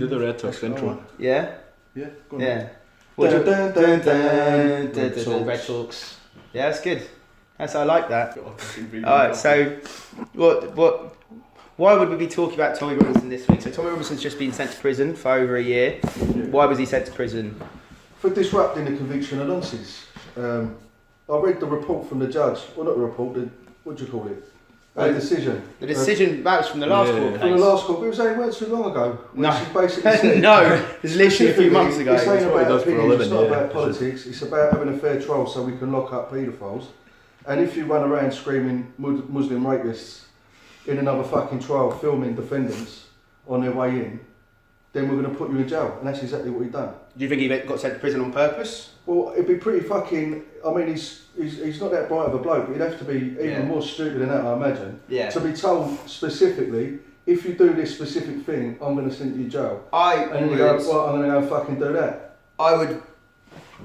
Do the RedTalks intro. Yeah? Yeah, go on. Yeah. RedTalks. Yeah, that's good. I like that. Alright, so why would we be talking about Tommy Robinson this week? So Tommy Robinson's just been sent to prison for over a year. Why was he sent to prison? For disrupting the conviction of nonsense. I read the report from the judge. Well, not the report, what do you call it? The decision. The decision, that was from the last court case. From the last court, but it was only weren't too long ago. No, basically said, no, it was literally a few months ago. It's ain't about opinions, it's not yeah. about politics, it's about having a fair trial so we can lock up paedophiles. And if you run around screaming Muslim rapists in another fucking trial, filming defendants on their way in, then we're going to put you in jail. And that's exactly what he's done. Do you think he got sent to prison on purpose? Well, it'd be pretty fucking... I mean, he's not that bright of a bloke, but he'd have to be even more stupid than that, I imagine. Yeah. To be told specifically, if you do this specific thing, I'm going to send you to jail. And you go, well, I'm going to go fucking do that. I would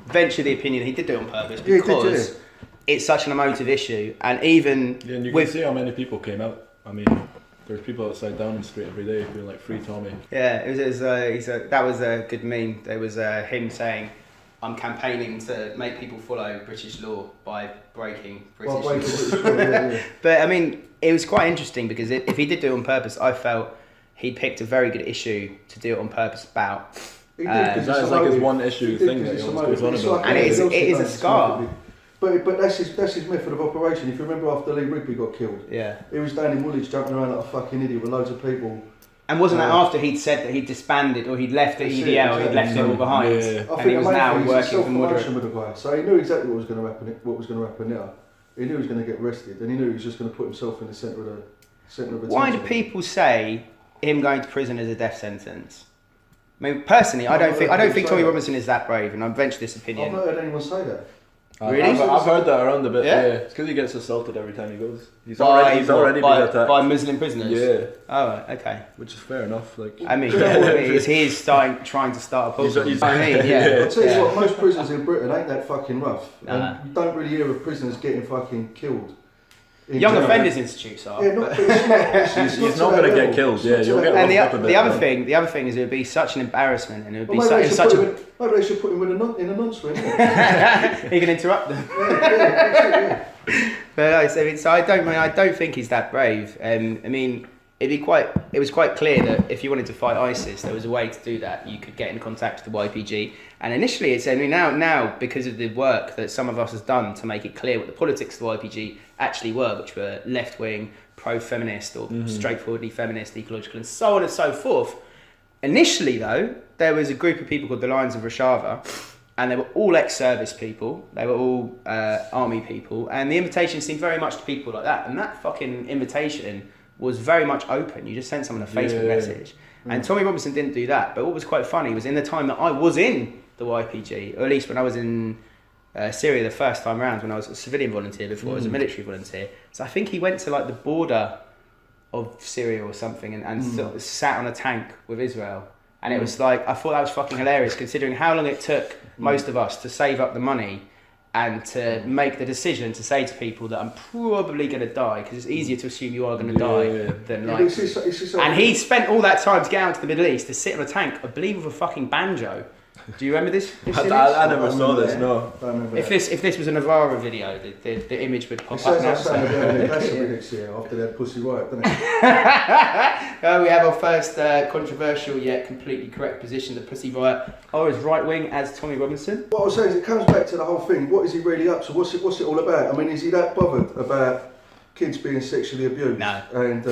venture the opinion he did do it on purpose Yeah, because it's such an emotive issue. And even and you can see how many people came out. I mean, there's people outside Downing Street every day being like, free Tommy. Yeah, that was a good meme. There was him saying, I'm campaigning to make people follow British law by breaking British law. But I mean, it was quite interesting because if he did do it on purpose, I felt he picked a very good issue to do it on purpose about. He did, because it's like his one issue thing that he always goes on about. And it is a scar. But that's his method of operation. If you remember after Lee Rigby got killed, he was down in Woolwich jumping around like a fucking idiot with loads of people. And wasn't that after he'd said that he'd disbanded or he'd left the EDL, he'd left it all behind, and he was now working for moderate. With the guy, so he knew exactly what was going to happen. What was going to happen there. He knew he was going to get arrested, and he knew he was just going to put himself in the centre of attention. Why do people say him going to prison is a death sentence? I mean, personally, I don't think Tommy Robinson is that brave, and I venture this opinion. I've not heard anyone say that. Really? I've heard that around a bit. Yeah, it's because he gets assaulted every time he goes. He's already been attacked by Muslim prisoners. Yeah. Oh, right, okay. Which is fair enough. Like, I mean, he's trying to start a problem. I'll tell you what, most prisons in Britain ain't that fucking rough. And you don't really hear of prisoners getting fucking killed. Young offenders institutes are. Yeah, he's not going to get killed. Yeah, you'll get. And the other thing is, it would be such an embarrassment, and it would be such a. Maybe they should put him in a nonce. He can interrupt them. But so I don't think he's that brave. I mean, it was quite clear that if you wanted to fight ISIS, there was a way to do that. You could get in contact with the YPG. And initially, it's only now because of the work that some of us has done to make it clear what the politics of the YPG actually were, which were left-wing, pro-feminist, or straightforwardly feminist, ecological, and so on and so forth. Initially, though, there was a group of people called the Lions of Rojava, and they were all ex-service people. They were all army people, and the invitation seemed very much to people like that. And that fucking invitation was very much open. You just sent someone a Facebook message. And Tommy Robinson didn't do that. But what was quite funny was in the time that I was in the YPG, or at least when I was in Syria the first time around, when I was a civilian volunteer before I was a military volunteer. So I think he went to like the border of Syria or something and sat on a tank with Israel. And it was like, I thought that was fucking hilarious considering how long it took most of us to save up the money and to make the decision to say to people that I'm probably going to die, because it's easier to assume you are going to die than like... And he spent all that time to get out to the Middle East to sit on a tank, I believe with a fucking banjo. Do you remember this I never saw this, no. If this was a Navarra video, the image would pop up now. After that Pussy Riot, doesn't it? We have our first controversial yet completely correct position that Pussy Riot are as right-wing as Tommy Robinson. What I was saying is it comes back to the whole thing. What is he really up to? What's it all about? I mean, is he that bothered about kids being sexually abused? No. And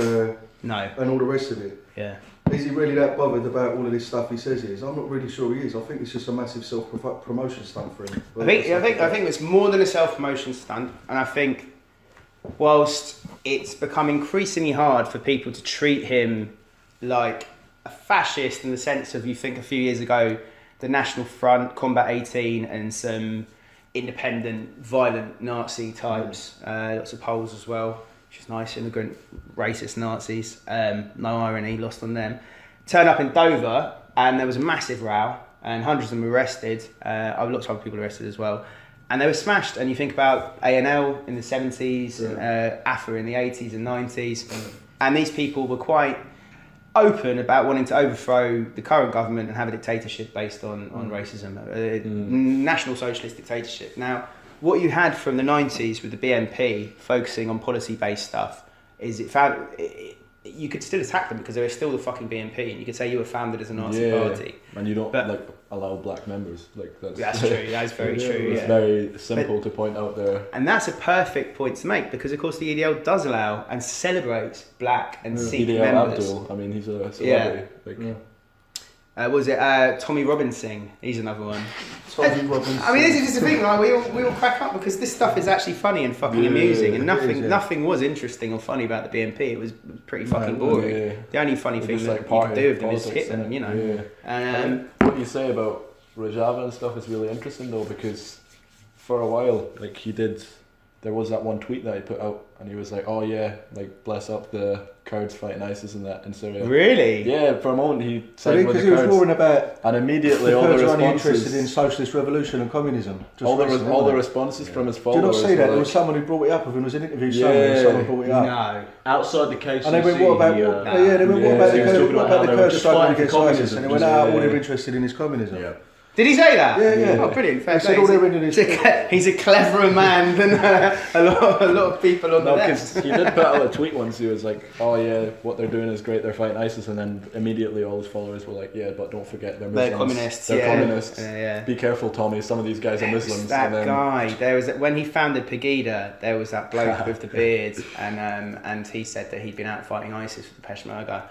all the rest of it? Yeah. Is he really that bothered about all of this stuff he says he is? I'm not really sure he is. I think it's just a massive self-promotion stunt for him. I think it's more than a self-promotion stunt, and I think whilst it's become increasingly hard for people to treat him like a fascist in the sense of, you think a few years ago, the National Front, Combat 18, and some independent, violent Nazi types, lots of Poles as well, which is nice, immigrant, racist Nazis, no irony lost on them, turn up in Dover, and there was a massive row, and hundreds of them were arrested. Lots of other people arrested as well, and they were smashed. And you think about A&L in the 70s, and AFA in the 80s and 90s, and these people were quite open about wanting to overthrow the current government and have a dictatorship based on racism, national socialist dictatorship. Now, what you had from the 90s with the BNP focusing on policy-based stuff is you could still attack them because they were still the fucking BNP, and you could say you were founded as a Nazi party. And you don't allow black members. That's true. That is very true. It's very simple to point out there. And that's a perfect point to make because, of course, the EDL does allow and celebrates black and Sikh EDL members. Abdul, I mean, he's a celebrity. Was it Tommy Robinson? He's another one. Tommy Robinson. I mean, this is just the thing, right? We all crack up because this stuff is actually funny and fucking amusing, and nothing was interesting or funny about the BNP. It was pretty fucking boring. Yeah. The only funny thing that you could do with them is hit them, you know. Yeah. What you say about Rojava and stuff is really interesting though, because for a while, there was that one tweet that he put out, and he was like, "Oh yeah, bless up the Kurds fighting ISIS and that in Syria." Really? Yeah, for a moment he said because he was roaring about, and immediately the all the Kurds are only responses, interested in socialist revolution and communism. all the responses from his Do followers. you not see that? Were There was someone who brought it up. There was an interview somewhere, and someone brought it up. No. Outside the KCC. And they went, "What about what about the Kurds struggling against ISIS?" And they went, "All they're interested in is communism." Yeah. Did he say that? Yeah. Oh, brilliant. Fair He said play. all they're interested in He's a cleverer man than a lot of people on the left. Because he did put out a tweet once. He was like, "Oh yeah, what they're doing is great. They're fighting ISIS," and then immediately all his followers were like, "Yeah, but don't forget they're Muslims. They're communists. They're communists. Yeah. Be careful, Tommy. Some of these guys are Muslims." That guy. There was when he founded Pegida. There was that bloke with the beard, and he said that he'd been out fighting ISIS with the Peshmerga.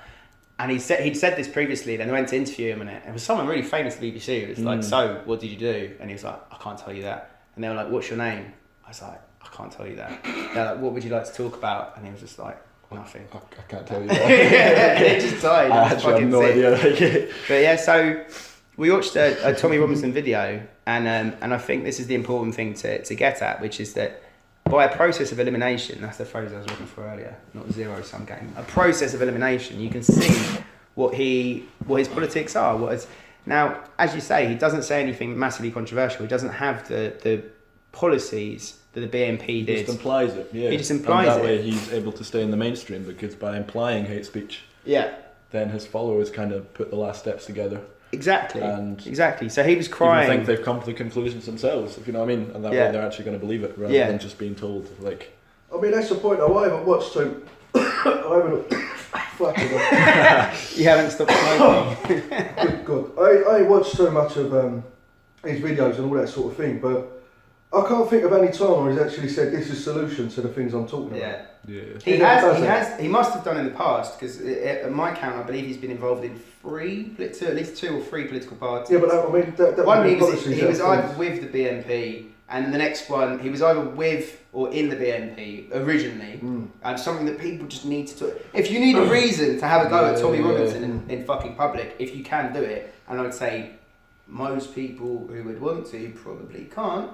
And he'd said this previously, then they went to interview him on it. It was someone really famous at the BBC. It was like, "So, what did you do?" And he was like, "I can't tell you that." And they were like, "What's your name?" I was like, "I can't tell you that." They're like, "What would you like to talk about?" And he was just like, "Nothing." I can't tell you that. It just died. I actually have no idea. But yeah, so we watched a Tommy Robinson video, and I think this is the important thing to get at, which is that by a process of elimination, that's the phrase I was looking for earlier, not zero-sum game. A process of elimination, you can see what his politics are. Now, as you say, he doesn't say anything massively controversial. He doesn't have the policies that the BNP did. He just implies it. Yeah. He just implies it. And that way he's able to stay in the mainstream, because by implying hate speech, then his followers kind of put the last steps together. Exactly. So he was crying. I think they've come to the conclusions themselves, if you know what I mean, and that way they're actually going to believe it rather than just being told. I mean, that's the point. Though. I haven't watched too. You haven't stopped smoking. Good. I ain't watched too much of his videos and all that sort of thing, but I can't think of any time where he's actually said this is a solution to the things I'm talking about. Yeah. He must have done in the past, because at my count, I believe he's been involved in at least 2 or 3 political parties. Yeah, but I mean, that one he was either with the BNP, and the next one he was either with or in the BNP originally, and something that people just need to. If you need a reason to have a go at Tommy Robinson in fucking public, if you can do it, and I'd say most people who would want to probably can't.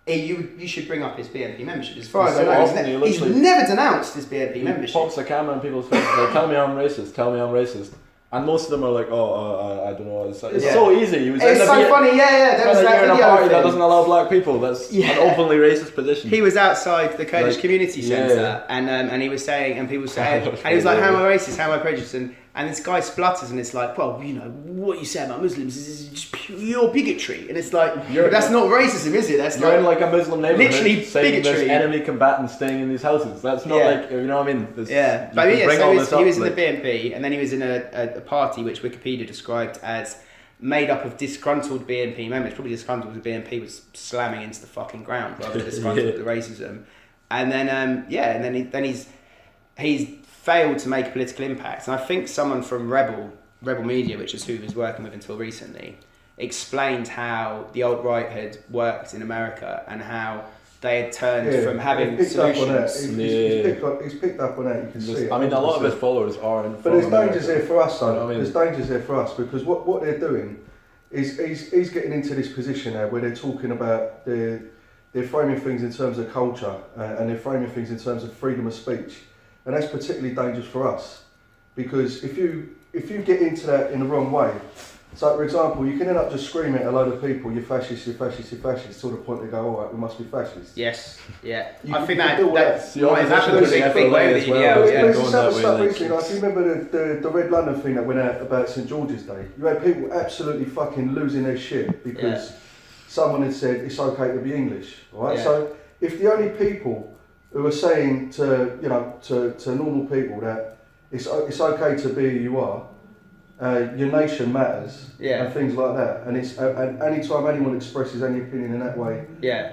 You should bring up his BNP membership. As far as I know, he's never denounced his BNP membership. He pops the camera in people's faces, like, "Tell me I'm racist. And most of them are like, I don't know. It's so easy. It's so funny, There was that video. In a party that doesn't allow black people. That's an openly racist position. He was outside the Kurdish community centre, and he was saying, and people saying, and he was like, "How am I racist? How am I prejudiced?" And this guy splutters, and it's like, "Well, you know, what you say about Muslims is just pure bigotry." And it's like, that's not racism, is it? That's you're in like a Muslim neighborhood, literally saying bigotry. There's enemy combatants staying in these houses. That's not like, you know what I mean? But he was in the BNP, and then he was in a party which Wikipedia described as made up of disgruntled BNP members. Probably disgruntled with the BNP was slamming into the fucking ground rather than disgruntled with the racism. And then he's failed to make a political impact. And I think someone from Rebel Media, which is who he was working with until recently, explained how the alt-right had worked in America and how they had turned from having solutions. He's picked up on that. You can see it. I mean, a lot of his followers are in. But there's dangers there for us, though. There's dangers there for us, because what they're doing is he's getting into this position now where they're talking about they're framing things in terms of culture and they're framing things in terms of freedom of speech. And that's particularly dangerous for us, because if you get into that in the wrong way, So, for example, you can end up just screaming at a load of people, you're fascist, you're fascist, you're fascist, to the point they go, alright, we must be fascists. Yes, yeah. You I can think do all that's that. might have happened with The big way with the FLA as well. EDL, yeah. There's Going some that other way, stuff like, recently, like, you remember the Red London thing that went out about St George's Day? You had people absolutely fucking losing their shit because someone had said it's okay to be English, right? Yeah. So if the only people who are saying to, you know, to normal people that it's okay to be who you are, your nation matters, and things like that, and it's and any time anyone expresses any opinion in that way,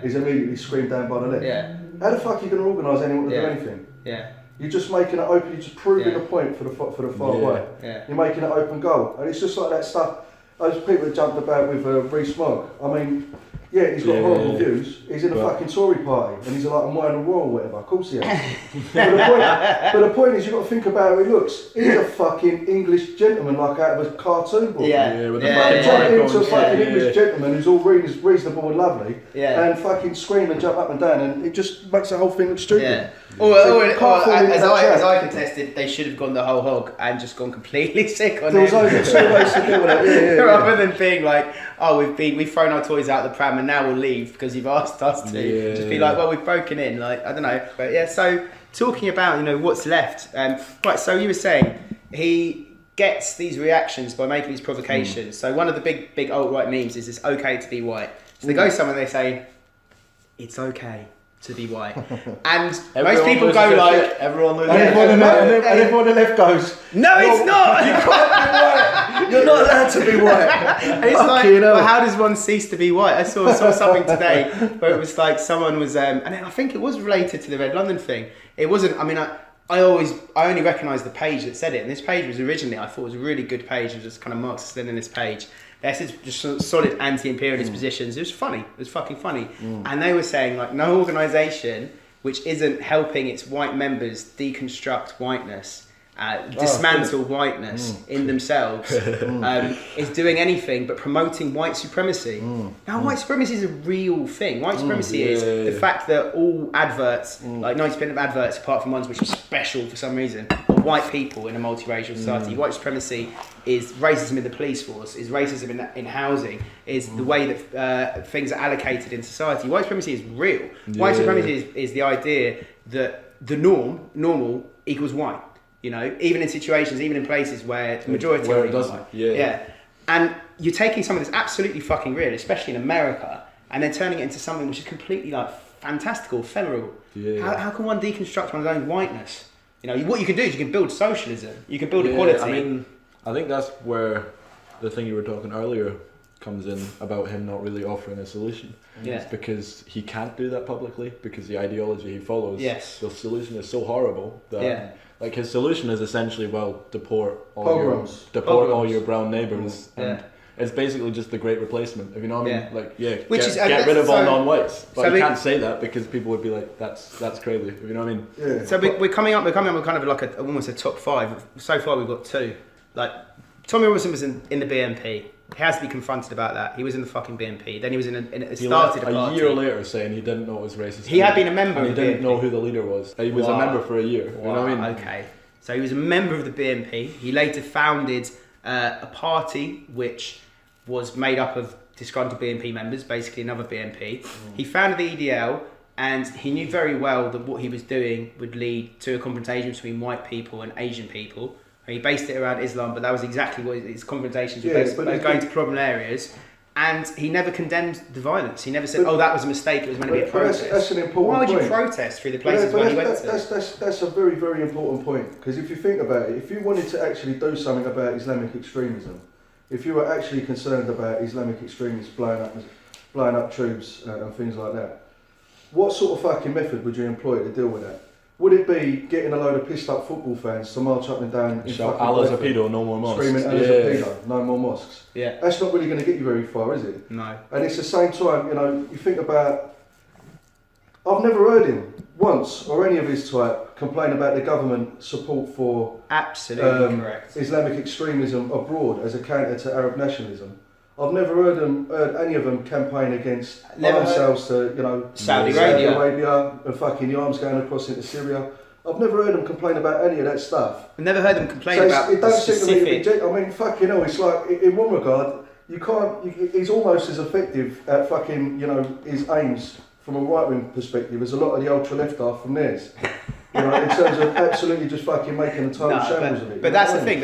is immediately screamed down by the left. Yeah. How the fuck are you going to organise anyone to do anything? Yeah. You're just making it open. You're just proving a point for the far right. Yeah. You're making it open goal, and it's just like that stuff. Those people that jumped about with Rees-Mogg. I mean, yeah, he's got horrible views. He's in a fucking Tory party, and he's like a minor royal or whatever. Of course he is. but the point is, you've got to think about how he looks. He's a fucking English gentleman, like out of a cartoon book. With the Jump fucking into a fucking English gentleman who's all reasonable and lovely, Yeah. and fucking scream and jump up and down, and it just makes the whole thing look stupid. Yeah. So Or you can't fall into as that trap. I contested, they should have gone the whole hog and just gone completely sick on There was him. only 2 ways to deal with it. Yeah. Rather than being like, oh, we've thrown our toys out the pram and now we'll leave because you've asked us to. Yeah. Just be like, well, we've broken in. Like, I don't know. But yeah, so talking about, you know, what's left. Right, so you were saying he gets these reactions by making these provocations. So one of the big alt-right memes is it's okay to be white. So they go somewhere and they say, it's okay to be white. And most people go like... Everyone loses And everyone on the left goes, No, it's not! You can't be white! You're not allowed to be white! And it's like, well, how does one cease to be white? I saw something today where it was like someone was, and I think it was related to the Red London thing. It wasn't, I mean, I only recognised the page that said it, and this page was originally, I thought it was a really good page, it was just kind of Marxist-Leninist page. This is just solid anti-imperialist positions. It was funny. It was fucking funny. And they were saying, like, no organisation which isn't helping its white members deconstruct whiteness, dismantle whiteness in themselves, is doing anything but promoting white supremacy. Now, white supremacy is a real thing. White supremacy is the fact that all adverts, like 90% of adverts, apart from ones which are special for some reason, are white people in a multiracial society. White supremacy is racism in the police force, is racism in housing, is the way that things are allocated in society. White supremacy is real. White supremacy is the idea that the normal equals white. You know, even in situations, even in places where the majority where are it doesn't. white. Yeah. And you're taking something that's absolutely fucking real, especially in America, and then turning it into something which is completely like fantastical, ephemeral. How can one deconstruct one's own whiteness? You know, what you can do is you can build socialism, you can build equality. I mean, I think that's where the thing you were talking earlier comes in about him not really offering a solution. It's because he can't do that publicly, because the ideology he follows, the solution is so horrible that like his solution is essentially, well, deport all your brown neighbours, and it's basically just the great replacement, if you know what I mean. Like, get rid of all non-whites, but so you can't say that because people would be like, that's crazy, if you know what I mean. So we're coming up with kind of like almost a top 5. So far we've got 2. Like, Tommy Robinson was in the BNP. He has to be confronted about that. He was in the fucking BNP. Then he was started a party. A year later saying he didn't know it was racist. He had been a member of the BNP. He didn't know who the leader was. He was a member for a year. You know what I mean? Okay. So he was a member of the BNP. He later founded a party which was made up of disgruntled BNP members, basically another BNP. He founded the EDL, and he knew very well that what he was doing would lead to a confrontation between white people and Asian people. He based it around Islam, but that was exactly what his confrontations were based, going to problem areas. And he never condemned the violence. He never said, "Oh, that was a mistake. It was meant to be a protest." That's an important Why would point. you protest through the places where he went to? That's a very, very important point. Because if you think about it, if you wanted to actually do something about Islamic extremism, if you were actually concerned about Islamic extremists blowing up tubes and things like that, what sort of fucking method would you employ to deal with that? Would it be getting a load of pissed up football fans to march up and down in shout Allah's a pedo, no more mosques, screaming Allah's a pedo, no more mosques? That's not really going to get you very far, is it? No. And it's the same time, you know, you think about, I've never heard him once, or any of his type, complain about the government support for absolutely correct Islamic extremism abroad as a counter to Arab nationalism. I've never heard any of them campaign against themselves to, you know, Saudi Arabia and fucking the arms going across into Syria. I've I've never heard them complain about any of that stuff. I've never heard them complain So about it the don't seem to me. specific. I mean, fucking hell, it's like in one regard, you can't. He's almost as effective at fucking, you know, his aims from a right wing perspective as a lot of the ultra left are from theirs. You know, in terms of absolutely just fucking making a total shambles of it. But that's the thing,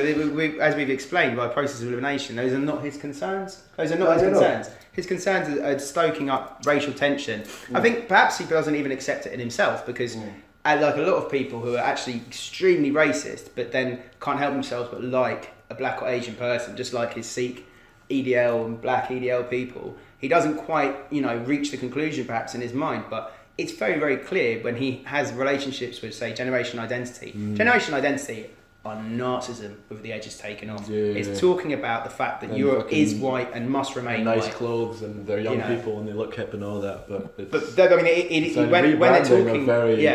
as we've explained by process of elimination, those are not his concerns. Those are not his concerns. His concerns are stoking up racial tension. I think perhaps he doesn't even accept it in himself because, like a lot of people who are actually extremely racist, but then can't help themselves but like a black or Asian person, just like his Sikh EDL and black EDL people, he doesn't quite, you know, reach the conclusion perhaps in his mind, but it's very, very clear when he has relationships with, say, Generation Identity. Generation Identity are narcissism with the edges taken off. It's talking about the fact that Europe is white and must remain nice white. Clothes and they're young people and they look hip and all that, but I mean, when they're talking, very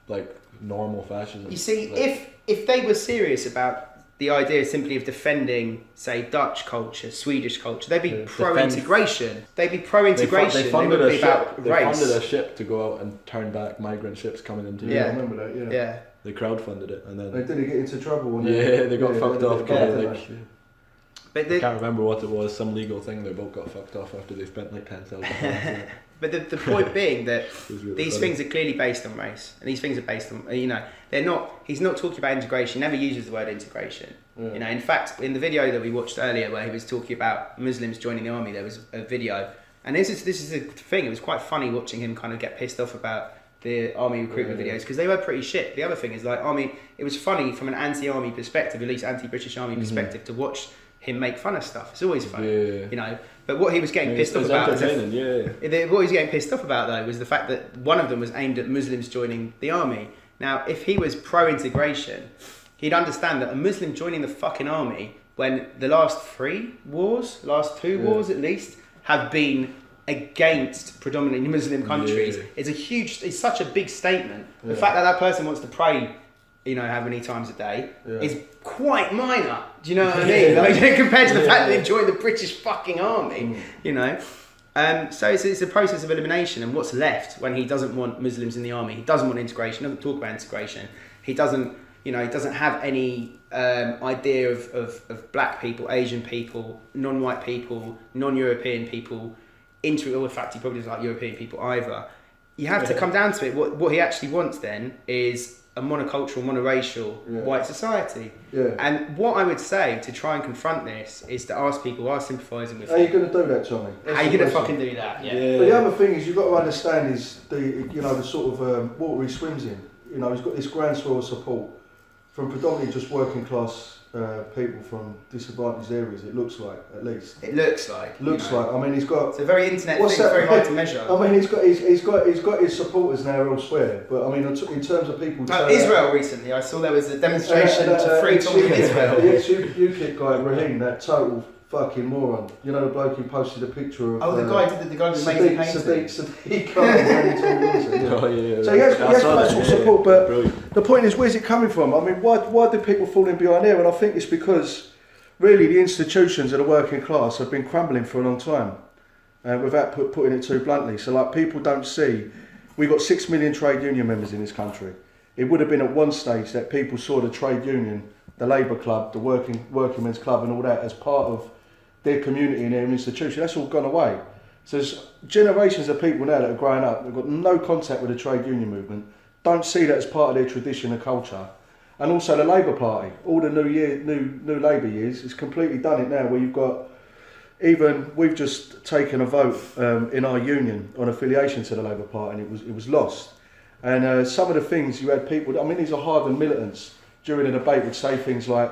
like normal fascism. You see, like, if they were serious about the idea simply of defending, say, Dutch culture, Swedish culture, they'd be pro-integration. They'd be pro-integration. They funded a ship. They funded a ship to go out and turn back migrant ships coming into Europe. I remember that. Yeah. They crowdfunded it, and then they didn't get into trouble. When they got fucked off. But I can't remember what it was. Some legal thing. They both got fucked off after they spent like £10,000. But the point being that really these things are clearly based on race, and these things are based on, you know, they're not. He's not talking about integration. He never uses the word integration. You know, in fact, in the video that we watched earlier, where he was talking about Muslims joining the army, there was a video, and this is the thing. It was quite funny watching him kind of get pissed off about the army recruitment videos because they were pretty shit. The other thing is like it was funny from an anti-army perspective, at least anti-British army perspective, to watch him make fun of stuff. It's always funny, you know. But what he was getting pissed off about, what he was getting pissed off about though, was the fact that one of them was aimed at Muslims joining the army. Now, if he was pro-integration, he'd understand that a Muslim joining the fucking army when the last two wars at least, have been against predominantly Muslim countries it's such a big statement. The fact that that person wants to pray, you know, how many times a day is quite minor. Do you know what I mean? Like, compared to the fact that they've joined the British fucking army, you know. So it's a process of elimination, and what's left when he doesn't want Muslims in the army, he doesn't want integration, doesn't talk about integration, he doesn't have any idea of black people, Asian people, non-white people, non-European people, in fact he probably doesn't like European people either. You have to come down to it, what he actually wants then is a monocultural, monoracial white society. And what I would say to try and confront this is to ask people who are sympathising with him. How are you going to do that, Tommy? How are you going to fucking do that? But the other thing is you've got to understand is the sort of water he swims in. You know, he's got this groundswell of support from predominantly just working class people from disadvantaged areas. It looks like, at least. It looks like. I mean, he's got. It's a very internet thing. It's very hard to measure. I mean, he's got his supporters now elsewhere. But I mean, in terms of people. Israel recently, I saw there was a demonstration to free talk in Israel. The ex-UKIP guy Raheem, that total fucking moron. You know the bloke who posted a picture of. The guy who made Sadiq. So he has that sort of support, but the point is, where's it coming from? I mean, why do people fall in behind there? And I think it's because really the institutions of the working class have been crumbling for a long time, without putting it too bluntly. So like people don't see, we've got 6 million trade union members in this country. It would have been at one stage that people saw the trade union, the Labour Club, the working men's club and all that as part of their community and their institution. That's all gone away. So there's generations of people now that are growing up, they've got no contact with the trade union movement, don't see that as part of their tradition and culture. And also the Labour Party, all the new Labour years, it's completely done it now where you've got, we've just taken a vote in our union on affiliation to the Labour Party and it was lost. And some of the things you had people, I mean these are hardened militants during the debate would say things like,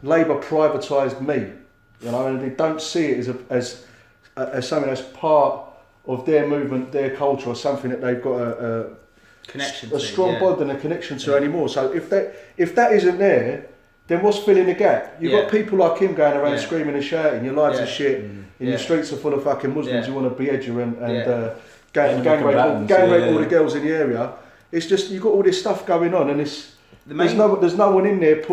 Labour privatised me, you know, and they don't see it as something that's part of their movement, their culture, or something that they've got a connection a strong bond and a connection to anymore. So if that isn't there, then what's filling the gap? You've got people like him going around screaming and shouting, your lives are shit, and your streets are full of fucking Muslims who want to behead you and gang rape all the girls in the area. It's just, you've got all this stuff going on and there's no one in there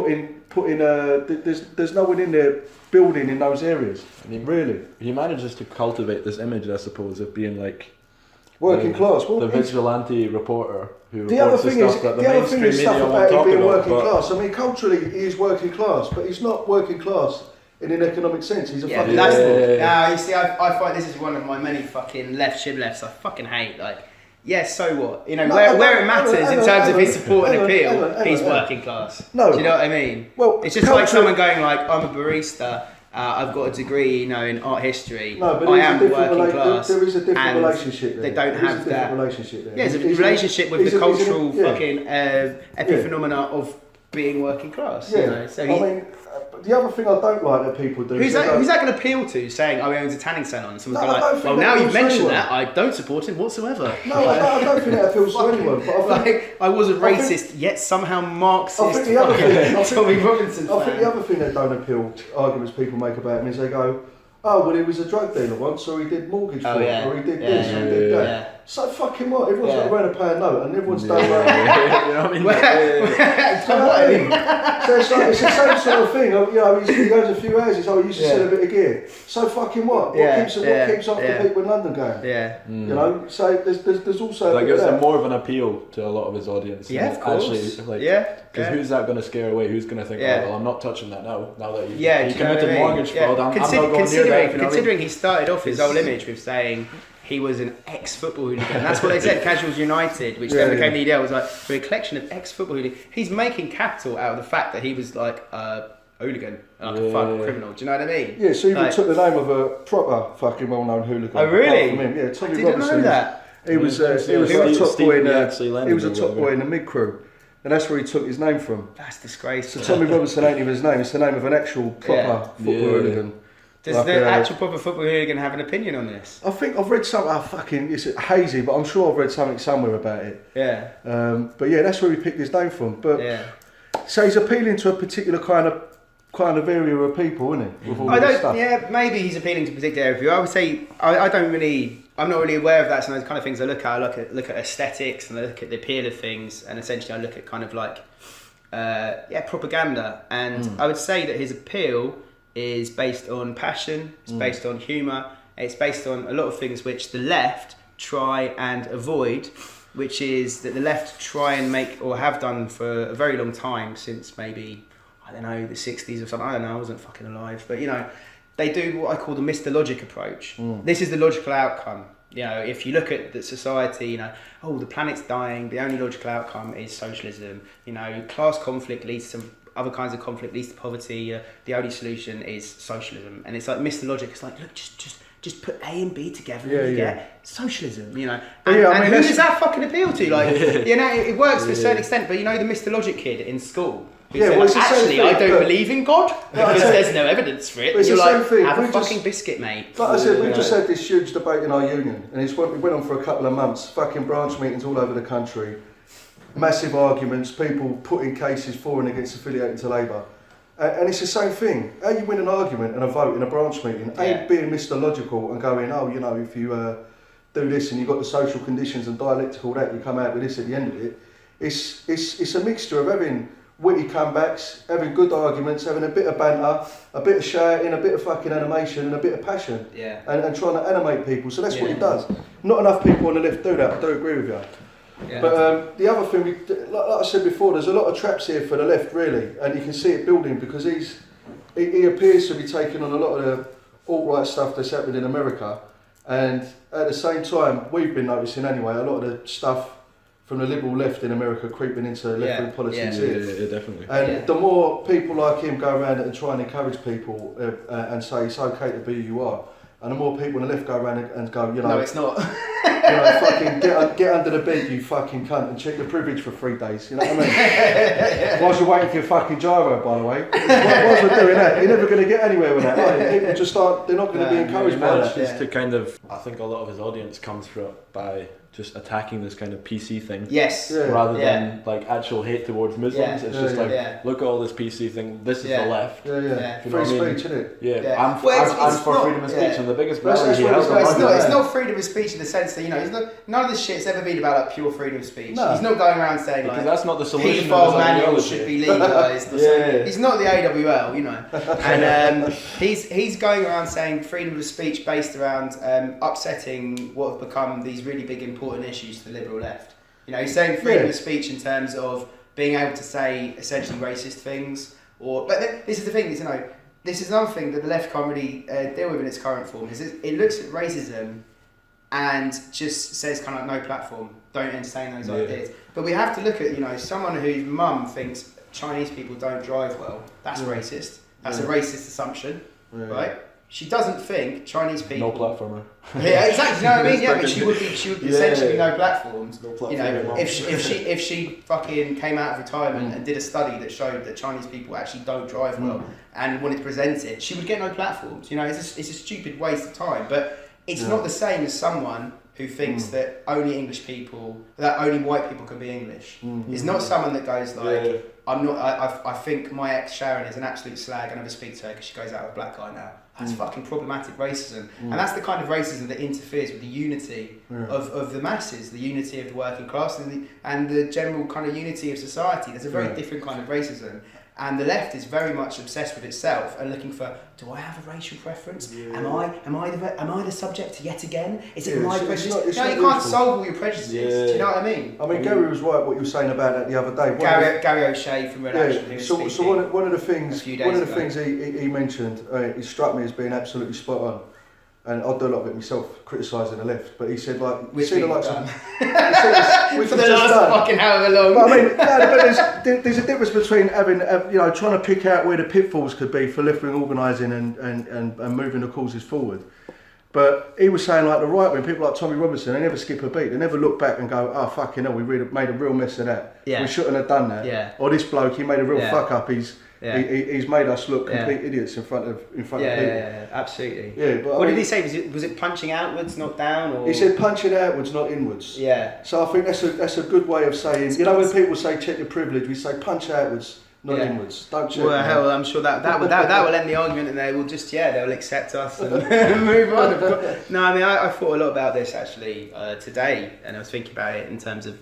there's no one in there building in those areas. I mean, really. He manages to cultivate this image, I suppose, of being like Working class. Well, the vigilante reporter who the other reports the thing is, stuff that the the other mainstream thing is media stuff won't about him talk being about. working But class. I mean, culturally, he is working class, but he's not working class in an economic sense. He's a Yeah, fucking. but that's Yeah. you see, I find this is one of my many fucking shib lefts I fucking hate. Like, yes, so what? You know, No, where it matters hang in on, terms hang of his on, support and hang on, appeal, hang on, he's hang on. working class. No. Do you know what I mean? Well, it's just culture- like someone going like, I'm a barista. I've got a degree, you know, in art history. No, but I there is am a different working class. there is a different and relationship there. They don't There is have a that. different relationship there. Yeah, it's a He's relationship with he's the a- he's a- cultural yeah. fucking epiphenomena of being working class. Yeah, You know? So I mean, the other thing I don't like that people do. who's is they that go, going to appeal to? Saying, "Oh, he owns a tanning salon." Someone's No, I going don't like, think "Well, that now you've appeals to mentioned anyone. that, I don't support him whatsoever." No, I don't think that appeals to anyone. But I think, Like, I was a I think- racist, yet somehow Marxist. I think the other thing, Tommy Robinson I think fan. the other thing that don't appeal to arguments people make about him is they go, "Oh, well, he was a drug dealer once, or he did mortgage fraud, or he did this, or he did that." yeah. So fucking what? Everyone's Yeah. got around a pound note, and everyone's done yeah, like. you know what I mean? You know what I mean? So it's like it's the same sort of thing. You know, he owns a few houses. Oh, he used to sell a bit of gear. So fucking what? Yeah, What keeps up the people in London going? Yeah. You know. So there's also a That bit gives of him that. more of an appeal to a lot of his audience. Yeah, than of course. Actually, like, Yeah. because who's that going to scare away? Who's going to think, Yeah. oh, well, I'm not touching that now. Now that he Do you know what committed I mean? mortgage fraud, I'm not going near that. considering, You know what I mean? considering he started off his whole image with saying he was an ex-football hooligan. That's what they said, Casuals United, which then became the EDL. It was like, for a collection of ex-football hooligans. He's making capital out of the fact that he was like a hooligan, like a fucking criminal. Do you know what I mean? Yeah, so he even Like- took the name of a proper fucking well-known hooligan. Oh, really? apart from him. Yeah, Tommy I didn't Robinson. know that. He was Yeah, a top boy in Steve he was a Lennon or top boy whatever. in the mid crew, and that's where he took his name from. That's So disgraceful. Tommy Robinson ain't even his name; it's the name of an actual proper Yeah. football Yeah. hooligan. Does Like, the actual proper football hooligan have an opinion on this? I think I've read something. It's hazy, but I'm sure I've read something somewhere about it. Yeah. But yeah, that's where he picked his name from. But Yeah. so he's appealing to a particular kind of area of people, isn't he? With all I this don't. stuff. Yeah, maybe he's appealing to a particular area of view. I would say I don't really. I'm not really aware of that. Some of those kind of things I look at. I look at aesthetics and I look at the appeal of things, and essentially I look at kind of like propaganda. And I would say that his appeal is based on passion. It's based on humour. It's based on a lot of things which the left try and avoid. Which is that the left try and make, or have done for a very long time, since maybe, I don't know, the 60s or something. I don't know, I wasn't fucking alive. But, you know, they do what I call the Mr. Logic approach. This is the logical outcome. You know, if you look at the society, you know, oh, the planet's dying, the only logical outcome is socialism. You know, class conflict leads to other kinds of conflict, leads to poverty. The only solution is socialism. And it's like Mr. Logic. It's like, look, just put A and B together and you get socialism, you know. And, Yeah, I mean, and who that's- does that fucking appeal to? Like, you know, it works to a certain extent, but you know the Mr. Logic kid in school who Yeah, said, well, it's the same actually, thing, I don't but- believe in God because there's no evidence for it. But it's You're the like, same thing. have a We just- fucking biscuit, mate. Like I said, we You just know? had this huge debate in our union, and it went on for a couple of months. Fucking branch meetings all over the country, massive arguments, people putting cases for and against affiliating to Labour. And it's the same thing. How you win an argument and a vote in a branch meeting ain't being Mr. Logical and going, oh, you know, if you do this and you've got the social conditions and dialectical that, you come out with this at the end of it. It's a mixture of having witty comebacks, having good arguments, having a bit of banter, a bit of shouting, a bit of fucking animation and a bit of passion. Yeah. And trying to animate people. So that's what Yeah. he does. Not enough people on the left do that, I do agree with you. Yeah. But the other thing, like I said before, there's a lot of traps here for the left, really, and you can see it building because he appears to be taking on a lot of the alt-right stuff that's happening in America, and at the same time, we've been noticing anyway, a lot of the stuff from the liberal left in America creeping into left-wing politics here. Yeah, definitely. And the more people like him go around and try and encourage people and say it's okay to be who you are, and the more people on the left go around and go, you know, No, it's not. you know, fucking get under the bed, you fucking cunt, and check your privilege for 3 days. You know what I mean? Whilst you're waiting for your fucking gyro, by the way. Whilst we're doing that, you're never going to get anywhere with that, are you? People just they're not going to be encouraged by that. Just to kind of, I think a lot of his audience comes from by just attacking this kind of PC thing. Yes. Yeah. Rather than like actual hate towards Muslims. Yeah. It's just Yeah. look at all this PC thing. This is the left. Yeah. You know Free what I mean? speech, isn't it? Yeah. Yeah. I'm Well, for not- freedom of speech, and the biggest That's rally he what held it's on like. Monday. It's not freedom of speech in the sense that, none of this shit's ever been about like pure freedom of speech. No. He's not going around saying Because like that's not the solution. of paedophile his manuals ideology. should be legalised. or Yeah. something. He's not the AWL, And he's going around saying freedom of speech based around upsetting what have become these really big important issues to the liberal left. He's saying freedom of speech in terms of being able to say essentially racist things. But this is the thing, this is another thing that the left can't really deal with in its current form. Is it looks at racism and just says kind of like no platform, don't entertain those ideas. But we have to look at someone whose mum thinks Chinese people don't drive well. That's racist. That's a racist assumption, right? She doesn't think Chinese people. No platformer. Yeah, exactly. You know what I mean? Yeah, but she would be essentially no platforms. No platform. If she fucking came out of retirement and did a study that showed that Chinese people actually don't drive well and wanted to present it, she would get no platforms. It's a stupid waste of time. But it's not the same as someone who thinks that only only white people can be English. It's not someone that goes like, I think my ex Sharon is an absolute slag. I never speak to her because she goes out with a black guy now. That's fucking problematic racism. And that's the kind of racism that interferes with the unity of the masses, the unity of the working class and the general kind of unity of society. There's a very different kind of racism. And the left is very much obsessed with itself and looking for, do I have a racial preference? Yeah. Am I the subject yet again? Is it my it's prejudice? not- it's No, not you can't useful. solve all your prejudices. Yeah. Do you know what I mean? I mean, Gary was right what you were saying about that the other day. Gary O'Shea from Red Action. Who was So speaking one of the a things few days ago. he mentioned, it struck me as being absolutely spot on. And I do a lot of it myself, criticising the left. But he said, like, Which see the we've likes done. of For the last fucking however long. But I mean, but there's a difference between having, trying to pick out where the pitfalls could be for left-wing organising and moving the causes forward. But he was saying, like, the right wing, people like Tommy Robinson, they never skip a beat. They never look back and go, oh, fucking hell, we really made a real mess of that. Yeah. We shouldn't have done that. Yeah. Or this bloke, he made a real Yeah. fuck up. He's made us look complete idiots in front of people. Yeah, absolutely. Yeah, but What did he say? Was it punching outwards, not down? Or? He said punching outwards, not inwards. Yeah. So I think that's a good way of saying. When people say check your privilege, we say punch outwards, not inwards. Don't check. Well, hell, I'm sure that will end the argument, and they will just they'll accept us and move on. No, I mean I thought a lot about this actually today, and I was thinking about it in terms of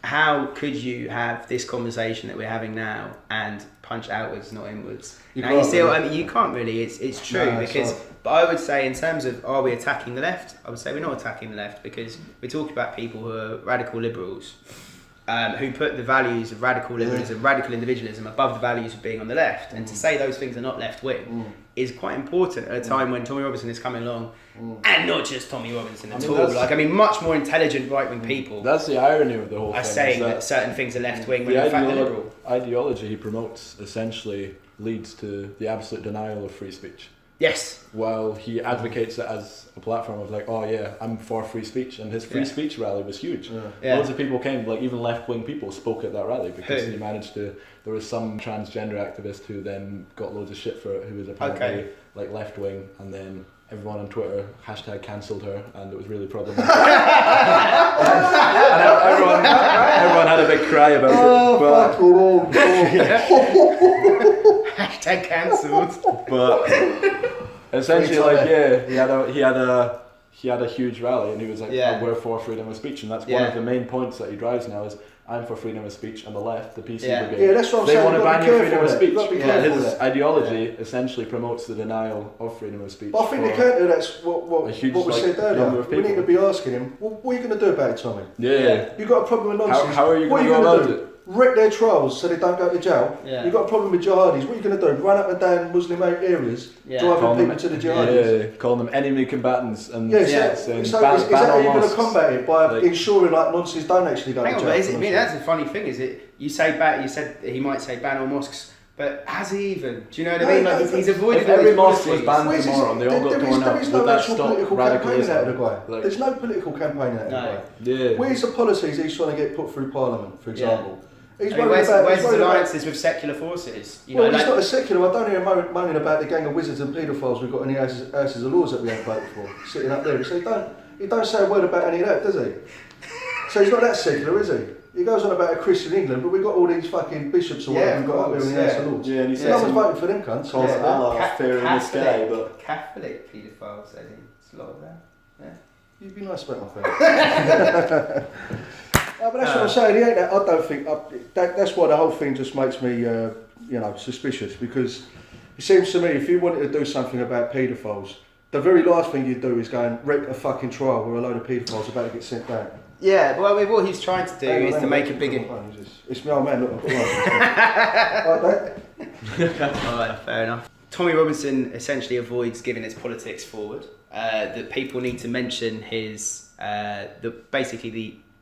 how could you have this conversation that we're having now and punch outwards, not inwards? You can't really. It's true because. But I would say in terms of are we attacking the left? I would say we're not attacking the left because we're talking about people who are radical liberals. Who put the values of radical liberalism, radical individualism above the values of being on the left. And to say those things are not left-wing is quite important at a time when Tommy Robinson is coming along. And not just Tommy Robinson at all. Much more intelligent right-wing people That's the irony of the whole thing. are saying that certain things are left-wing when in fact they're liberal. Ideology he promotes essentially leads to the absolute denial of free speech. Yes. While he advocates it as a platform of like, oh yeah, I'm for free speech, and his free speech rally was huge. Loads of people came, like even left-wing people spoke at that rally because he managed to. There was some transgender activist who then got loads of shit for it, who was apparently like left-wing, and then everyone on Twitter #cancelled her, and it was really problematic. And everyone had a big cry about Hashtag cancelled. But essentially, like, he had a huge rally, and he was like, oh, we're for freedom of speech, and that's one of the main points that he drives now is I'm for freedom of speech, and the left, the PC brigade, that's what I'm they saying. want to ban your freedom of speech. His ideology essentially promotes the denial of freedom of speech. But I think the counter that's what was said earlier. We need to be asking him, what are you going to do about it, Tommy? Yeah. You've got a problem with nonsense. How are you going to go about it? Wreck their trials so they don't go to jail. You've got a problem with jihadis. What are you going to do? Run up and down Muslim areas, driving people to the jihadis? Calling them enemy combatants and so saying is that how you're going to combat it by ensuring like nonsense don't actually go to jail? Hang on, that's the funny thing. Is it you said he might say ban all mosques, but has he even? Do you know what I mean? Like he's avoided if every mosque policies. was banned tomorrow and they all got torn up, there is no would that actual stop political campaign out of the radicalism? guy. There's no political campaign out of the guy. Yeah. Where's the policies he's trying to get put through Parliament, for example? Where's his alliances with secular forces? He's not a secular. I don't hear him moaning about the gang of wizards and paedophiles we've got in the Houses of Lords that we haven't voted for, sitting up there. So he don't say a word about any of that, does he? So he's not that secular, is he? He goes on about a Christian England, but we've got all these fucking bishops or whatever we've got up there in the House of Lords. Yeah, and he says no one's voting for them cunts. Allah fearing this guy, but Catholic paedophiles, I think. It's a lot of that. Yeah. You'd be nice about my friend. But that's what I'm saying. He ain't that. I don't think that's why the whole thing just makes me, suspicious. Because it seems to me, if you wanted to do something about paedophiles, the very last thing you do is go and wreck a fucking trial where a load of paedophiles are about to get sent down. Yeah, well, what he's trying to do is to make a bigger. It's my old man. Look, I've got one. Alright, fair enough. Tommy Robinson essentially avoids giving his politics forward. That people need to mention his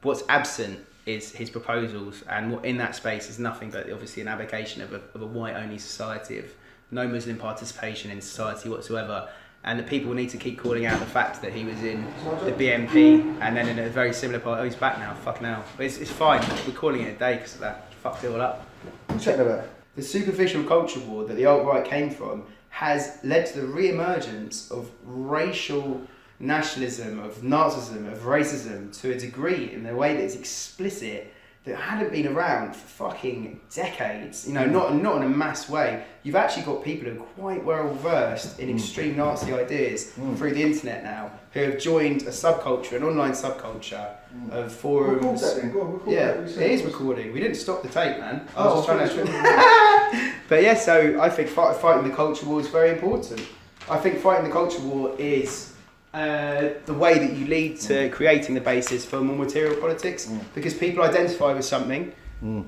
what's absent is his proposals, and what in that space is nothing but obviously an avocation of a white-only society, of no Muslim participation in society whatsoever. And that people need to keep calling out the fact that he was in the BNP and then in a very similar part. Oh, he's back now. Fucking hell. But it's fine. We're calling it a day because of that. Fucked it all up. What's that about? The superficial culture war that the alt-right came from has led to the re-emergence of racial nationalism, of Nazism, of racism to a degree in a way that is explicit, that hadn't been around for fucking decades, not in a mass way. You've actually got people who are quite well versed in extreme Nazi ideas through the internet now, who have joined a subculture, an online subculture of forums. Record that then, go on, record that. It is recording. We didn't stop the tape, man. I was just trying to... But yeah, so I think fighting the culture war is very important. I think fighting the culture war is the way that you lead to creating the basis for more material politics, because people identify with something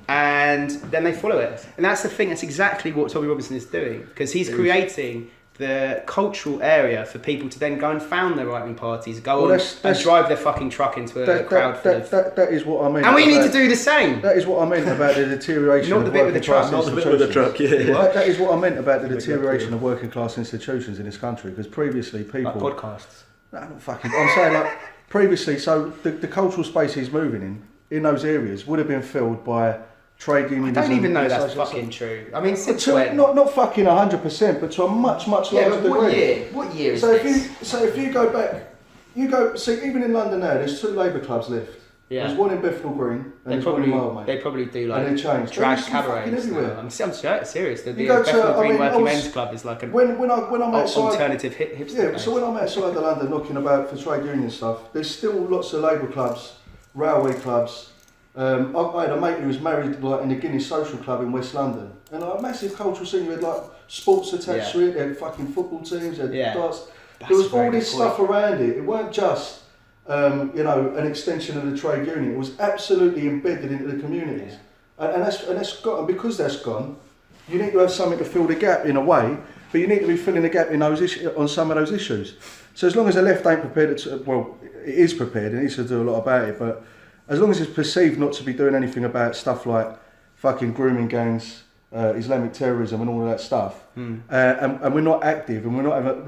and then they follow it. And that's the thing, that's exactly what Tommy Robinson is doing, because he's creating the cultural area for people to then go and found their right-wing parties, and drive their fucking truck into a crowd full of... That is what I mean. And we need to do the same. That is what I meant about the deterioration Not the of bit with the truck. not the bit with the truck, yeah. That is what I meant about the deterioration of working class institutions in this country, because previously people... Like podcasts. No, not fucking... I'm saying like previously, so the cultural space he's moving in those areas would have been filled by trade unions. I don't even know that's fucking true. I mean, since when? Not fucking 100%, but to a much larger degree. What year is this? If you go back, even in London now, there's 2 Labour clubs left. Yeah. There's one in Bethnal Green and there's one in Mildmay. They probably do and they changed. drag cabarets. I'm serious. The go to, Bethnal Green I mean, Working Men's Club is like an when I'm outside, alternative hipster. Yeah, so when I'm outside the London knocking about for trade union stuff, there's still lots of Labour clubs, railway clubs. I had a mate who was married like in the Guinness Social Club in West London, and a massive cultural scene. You had like sports attached to it, they had fucking football teams, they had darts. There was all this stuff around it. It weren't just an extension of the trade union. It was absolutely embedded into the communities, and that's got. And because that's gone, you need to have something to fill the gap in a way. But you need to be filling the gap in on some of those issues. So as long as the left ain't prepared it is prepared. It needs to do a lot about it, but. As long as it's perceived not to be doing anything about stuff like fucking grooming gangs, Islamic terrorism and all of that stuff, and we're not active and we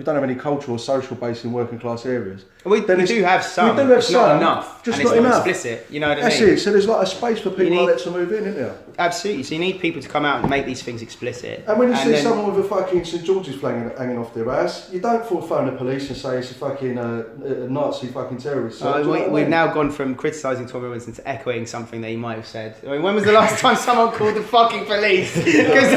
don't have any cultural or social base in working class areas. We do have some, it's not enough, just and not it's not enough. Explicit, you know what I That's mean? it, so there's like a space for people like that to move in, isn't there? Absolutely, so you need people to come out and make these things explicit. And when you see someone with a fucking St George's flag hanging off their ass, you don't phone the police and say it's a fucking a Nazi fucking terrorist. So we've now gone from criticising Tommy Robinson to echoing something that he might have said. I mean, when was the last time someone called the fucking police? Because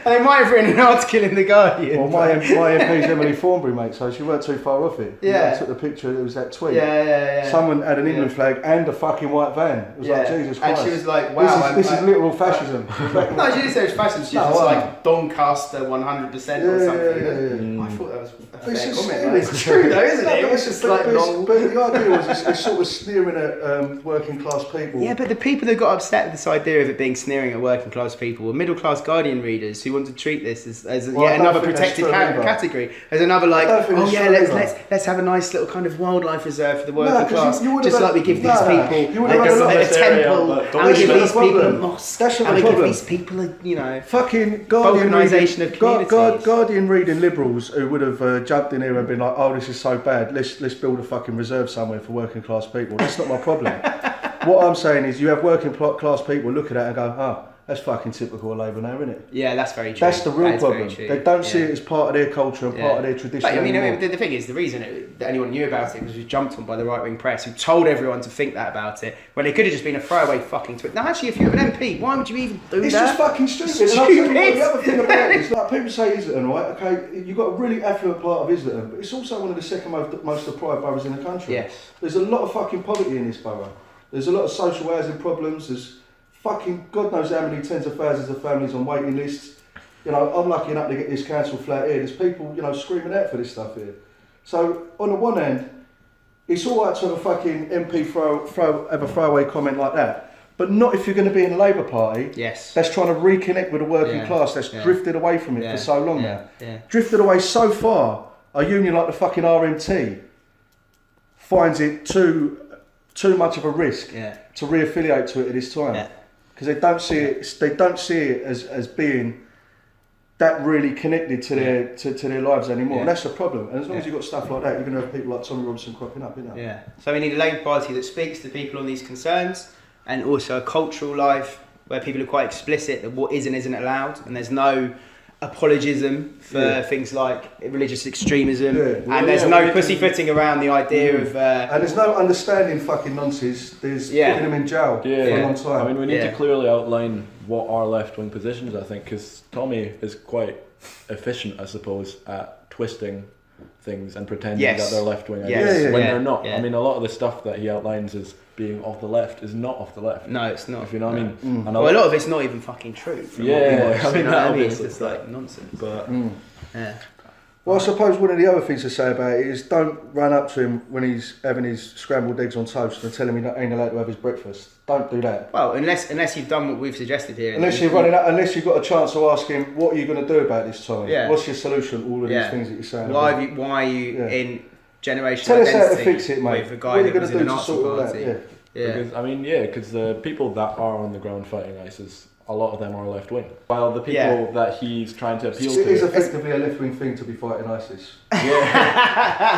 they might have written an article in The Guardian. Well, my MP's Emily Thornbury, mate, so she weren't too far off it. Yeah. I took the picture, it was that tweet. Yeah. Someone had an England flag and a fucking white van. It was like, Jesus Christ. And she was like, wow. This is literal fascism. No, she didn't say it was fascism, she was like Doncaster 100% or something. I thought that was a fair comment. It's true though, isn't it? It was just like long... But the idea was it's sort of sneering at working class people. Yeah, but the people that got upset with this idea of it being sneering at working class people were middle class Guardian readers who wanted to treat this as yet another protected category. As another let's have a nice little kind of wildlife reserve for the working class, just like we give these people a temple, and we give these people a mosque, and we give these people a, fucking balkanisation of communities. Guardian reading liberals who would have jumped in here and been like, oh, this is so bad, let's build a fucking reserve somewhere for working class people. That's not my problem. What I'm saying is you have working class people look at that and go, That's fucking typical of Labour now, isn't it? Yeah, that's very true. That's the real That's problem. very true. They don't see it as part of their culture and part of their tradition. But I mean, anymore. the thing is, the reason that anyone knew about it was jumped on by the right-wing press, who told everyone to think that about it, when it could have just been a throwaway fucking tweet. Now, actually, if you're an MP, why would you even do It's that? just fucking stupid. And I'll tell you what, the other thing about it is, like, people say Islington, right? Okay, you've got a really affluent part of Islington, but it's also one of the second most deprived boroughs in the country. Yes. There's a lot of fucking poverty in this borough. There's a lot of social housing problems. There's fucking God knows how many tens of thousands of families on waiting lists. You know, I'm lucky enough to get this council flat here. There's people, you know, screaming out for this stuff here. So on the one hand, it's all right to have a fucking MP have a throwaway comment like that, but not if you're going to be in the Labour Party. Yes. That's trying to reconnect with the working class. That's drifted away from it for so long now. Yeah. Drifted away so far. A union like the fucking RMT finds it too much of a risk to re-affiliate to it at this time. Yeah. Because they don't see it as being that really connected to their lives anymore. And that's the problem. And as long as you've got stuff like that, you're going to have people like Tommy Robinson cropping up, isn't it? Yeah. So we need a Labour Party that speaks to people on these concerns, and also a cultural life where people are quite explicit that what is and isn't allowed, and there's no apologism for things like religious extremism, and there's no pussyfooting around the idea of... and there's no understanding fucking nonsense. There's putting them in jail for a long time. I mean, we need to clearly outline what our left-wing positions, I think, because Tommy is quite efficient, I suppose, at twisting things and pretending that they're left-wing ideas when they're not. I mean, a lot of the stuff that he outlines as being off the left is not off the left. No, it's not. If you know what I mean. And well, a lot of it's not even fucking true. It's just like nonsense. But well, I suppose one of the other things to say about it is don't run up to him when he's having his scrambled eggs on toast and tell him he ain't allowed to have his breakfast. Don't do that. Well, unless you've done what we've suggested here. Unless you've got a chance to ask him, what are you going to do about this, Tommy? Yeah. What's your solution to all of these things that you're saying? Why are you in generational Tell us how to identity fix it, mate. with a guy that was in the Nazi party? Because the people that are on the ground fighting ISIS, a lot of them are left wing. While the people that he's trying to appeal to... It is effectively a left wing thing to be fighting ISIS. Yeah,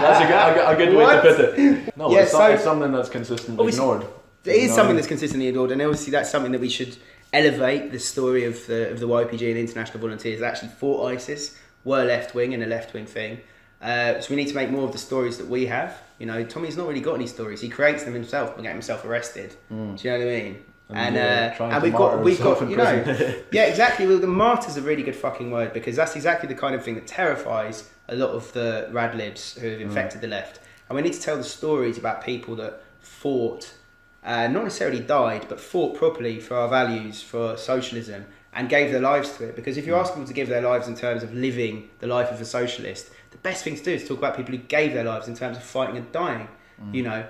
that's a good way to put it. No, it's something that's consistently ignored. It is something that's consistently ignored, and obviously that's something that we should elevate. The story of the YPG and the International Volunteers that actually fought ISIS were left wing and a left wing thing. So we need to make more of the stories that we have. You know, Tommy's not really got any stories. He creates them himself and get himself arrested. Do you know what I mean? And we've got you know, yeah, exactly. Well, the martyr's a really good fucking word, because that's exactly the kind of thing that terrifies a lot of the rad libs who have infected the left. And we need to tell the stories about people that fought, not necessarily died, but fought properly for our values, for socialism, and gave their lives to it. Because if you ask people to give their lives in terms of living the life of a socialist, the best thing to do is talk about people who gave their lives in terms of fighting and dying. You know,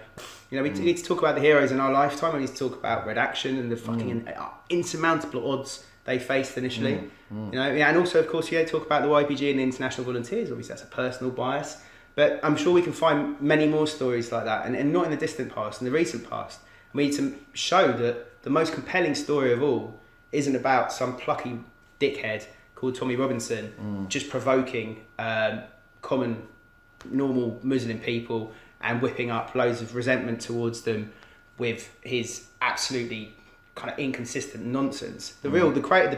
we need to talk about the heroes in our lifetime. We need to talk about Red Action and the fucking insurmountable odds they faced initially. You know, and also, of course, talk about the YPG and the International Volunteers. Obviously, that's a personal bias, but I'm sure we can find many more stories like that, and not in the distant past, in the recent past. We need to show that the most compelling story of all isn't about some plucky dickhead called Tommy Robinson just provoking common, normal Muslim people and whipping up loads of resentment towards them with his absolutely kind of inconsistent nonsense. The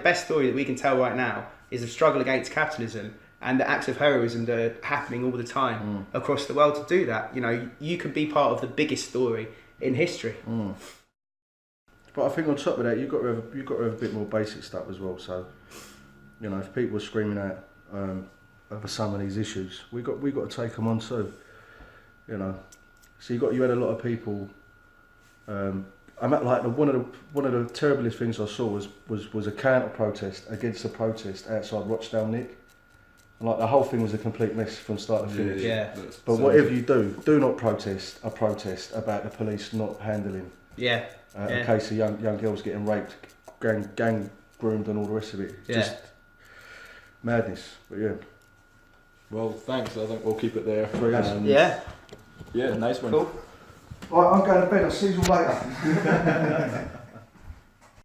best story that we can tell right now is the struggle against capitalism and the acts of heroism that are happening all the time across the world to do that. You know, you can be part of the biggest story in history. But I think on top of that, you've got to have a bit more basic stuff as well. So, you know, if people are screaming out over some of these issues, we got to take them on too. You know, so you had a lot of people. I'm at like one of the terriblest things I saw was a counter protest against a protest outside Rochdale Nick. And like the whole thing was a complete mess from start to finish. Yeah. But whatever you do not protest a protest about the police not handling. A case of young girls getting raped, gang groomed, and all the rest of it. Just madness. But yeah. Well, thanks. I think we'll keep it there. Yeah, nice one. Cool. Right, I'm going to bed. I'll see you later.